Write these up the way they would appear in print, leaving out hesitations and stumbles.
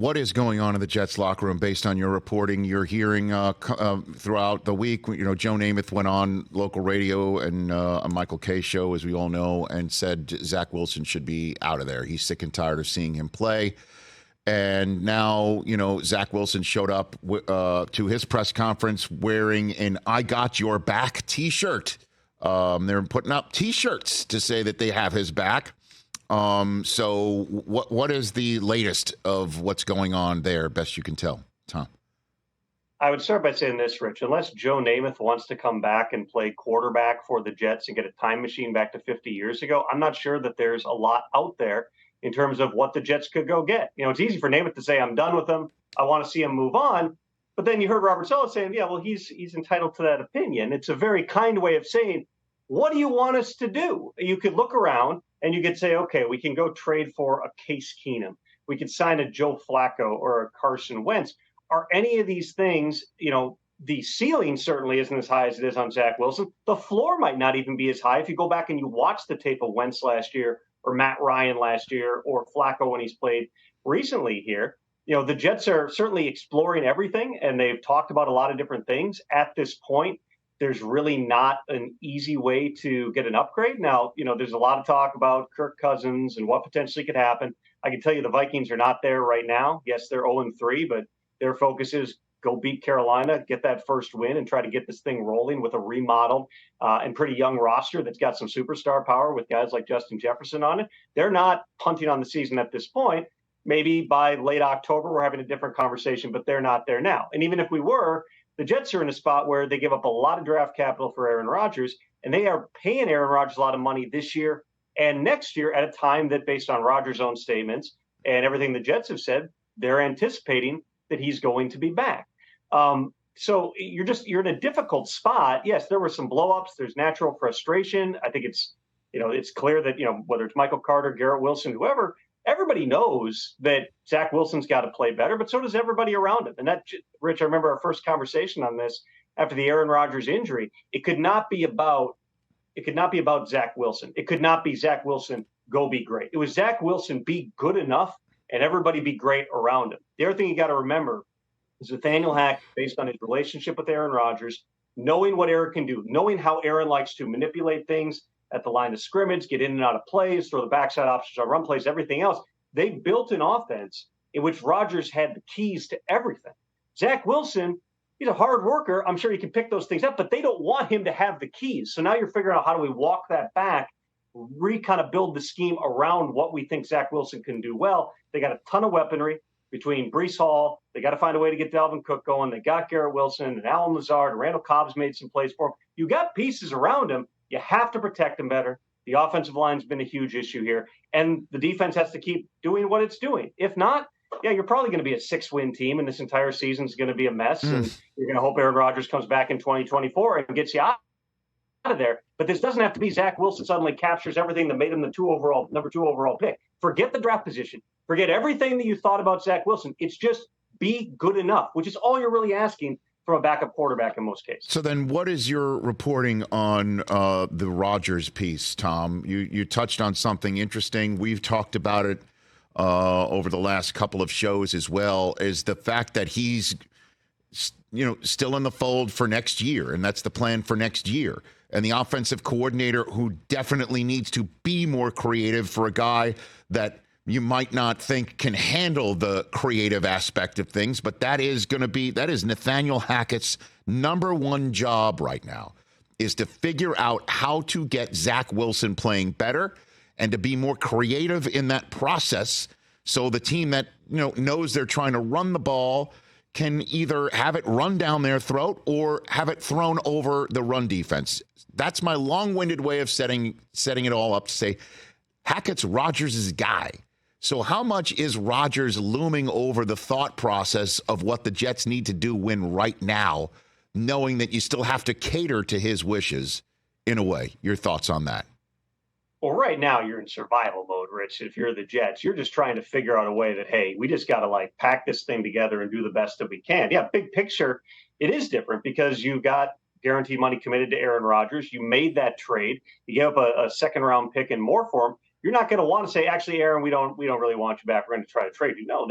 What is going on in the Jets locker room based on your reporting? You're hearing throughout the week, Joe Namath went on local radio and a Michael Kay show, as we all know, and said Zach Wilson should be out of there. He's sick and tired of seeing him play. And now, Zach Wilson showed up to his press conference wearing an I Got Your Back t-shirt. They're putting up t-shirts to say that they have his back. So what is the latest of what's going on there, best you can tell, Tom? I would start by saying this, Rich. Unless Joe Namath wants to come back and play quarterback for the Jets and get a time machine back to 50 years ago, I'm not sure that there's a lot out there in terms of what the Jets could go get. It's easy for Namath to say, I'm done with him. I want to see him move on. But then you heard Robert Saleh saying, yeah, well, he's entitled to that opinion. It's a very kind way of saying, what do you want us to do? You could look around and you could say, okay, we can go trade for a Case Keenum. We could sign a Joe Flacco or a Carson Wentz. Are any of these things, the ceiling certainly isn't as high as it is on Zach Wilson. The floor might not even be as high. If you go back and you watch the tape of Wentz last year or Matt Ryan last year or Flacco when he's played recently here, the Jets are certainly exploring everything, and they've talked about a lot of different things. At this point, there's really not an easy way to get an upgrade. Now, there's a lot of talk about Kirk Cousins and what potentially could happen. I can tell you the Vikings are not there right now. Yes, they're 0-3, but their focus is go beat Carolina, get that first win, and try to get this thing rolling with a remodeled and pretty young roster that's got some superstar power with guys like Justin Jefferson on it. They're not punting on the season at this point. Maybe by late October, we're having a different conversation, but they're not there now. And even if we were, the Jets are in a spot where they give up a lot of draft capital for Aaron Rodgers, and they are paying Aaron Rodgers a lot of money this year and next year at a time that, based on Rodgers' own statements and everything the Jets have said, they're anticipating that he's going to be back. So you're in a difficult spot. Yes, there were some blowups. There's natural frustration. I think it's clear that, whether it's Michael Carter, Garrett Wilson, whoever, everybody knows that Zach Wilson's got to play better, but so does everybody around him. And that, Rich, I remember our first conversation on this after the Aaron Rodgers injury. It could not be about Zach Wilson. It could not be Zach Wilson, go be great. It was Zach Wilson, be good enough, and everybody be great around him. The other thing you got to remember is Nathaniel Hackett, based on his relationship with Aaron Rodgers, knowing what Aaron can do, knowing how Aaron likes to manipulate things at the line of scrimmage, get in and out of plays, throw the backside options on run plays, everything else. They built an offense in which Rodgers had the keys to everything. Zach Wilson, he's a hard worker. I'm sure he can pick those things up, but they don't want him to have the keys. So now you're figuring out how do we walk that back, kind of build the scheme around what we think Zach Wilson can do well. They got a ton of weaponry between Breece Hall. They got to find a way to get Dalvin Cook going. They got Garrett Wilson and Alan Lazard. Randall Cobb's made some plays for him. You got pieces around him. You have to protect him better. The offensive line's been a huge issue here, and the defense has to keep doing what it's doing. If not, yeah, you're probably going to be a 6-win team, and this entire season is going to be a mess, and you're going to hope Aaron Rodgers comes back in 2024 and gets you out of there. But this doesn't have to be Zach Wilson suddenly captures everything that made him the number 2 overall pick. Forget the draft position. Forget everything that you thought about Zach Wilson. It's just be good enough, which is all you're really asking from a backup quarterback in most cases. So then what is your reporting on the Rodgers piece, Tom? You touched on something interesting. We've talked about it over the last couple of shows as well, is the fact that he's still in the fold for next year, and that's the plan for next year. And the offensive coordinator, who definitely needs to be more creative for a guy that you might not think can handle the creative aspect of things, but that is Nathaniel Hackett's number one job right now, is to figure out how to get Zach Wilson playing better and to be more creative in that process, so the team that knows they're trying to run the ball can either have it run down their throat or have it thrown over the run defense. That's my long-winded way of setting it all up to say Hackett's Rodgers' guy. So how much is Rodgers looming over the thought process of what the Jets need to do win right now, knowing that you still have to cater to his wishes in a way? Your thoughts on that? Well, right now you're in survival mode, Rich. If you're the Jets, you're just trying to figure out a way that, hey, we just got to pack this thing together and do the best that we can. Yeah, big picture, it is different because you got guaranteed money committed to Aaron Rodgers. You made that trade. You gave up a second-round pick and more for him. you're not going to want to say, actually, Aaron, we don't really want you back. We're going to try to trade you. No,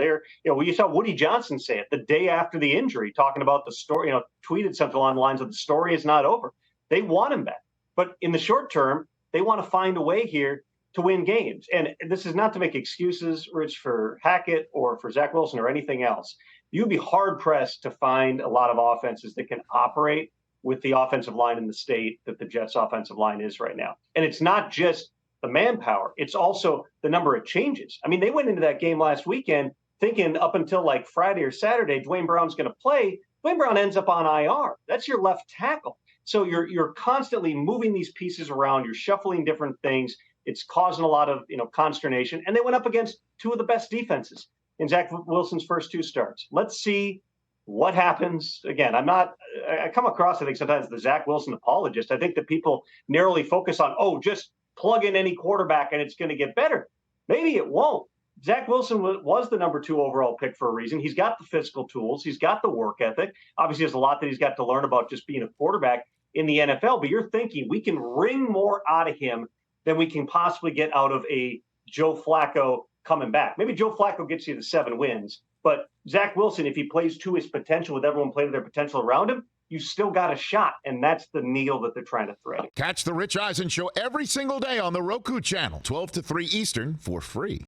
you saw Woody Johnson say it the day after the injury, talking about the story, tweeted something along the lines of the story is not over. They want him back. But in the short term, they want to find a way here to win games. And this is not to make excuses, Rich, for Hackett or for Zach Wilson or anything else. You'd be hard pressed to find a lot of offenses that can operate with the offensive line in the state that the Jets offensive line is right now. And it's not just the manpower, it's also the number of changes. I mean, they went into that game last weekend thinking up until like Friday or Saturday, Dwayne Brown's going to play. Dwayne Brown ends up on IR. That's your left tackle. So you're constantly moving these pieces around. You're shuffling different things. It's causing a lot of consternation. And they went up against two of the best defenses in Zach Wilson's first two starts. Let's see what happens. Again, I come across, I think, sometimes the Zach Wilson apologist. I think that people narrowly focus on, just plug in any quarterback and it's going to get better. Maybe it won't. Zach Wilson was the number 2 overall pick for a reason. He's got the physical tools. He's got the work ethic. Obviously, there's a lot that he's got to learn about just being a quarterback in the NFL. But you're thinking we can wring more out of him than we can possibly get out of a Joe Flacco coming back. Maybe Joe Flacco gets you to 7 wins. But Zach Wilson, if he plays to his potential with everyone playing to their potential around him, you still got a shot, and that's the needle that they're trying to thread. Catch the Rich Eisen Show every single day on the Roku channel, 12 to 3 Eastern, for free.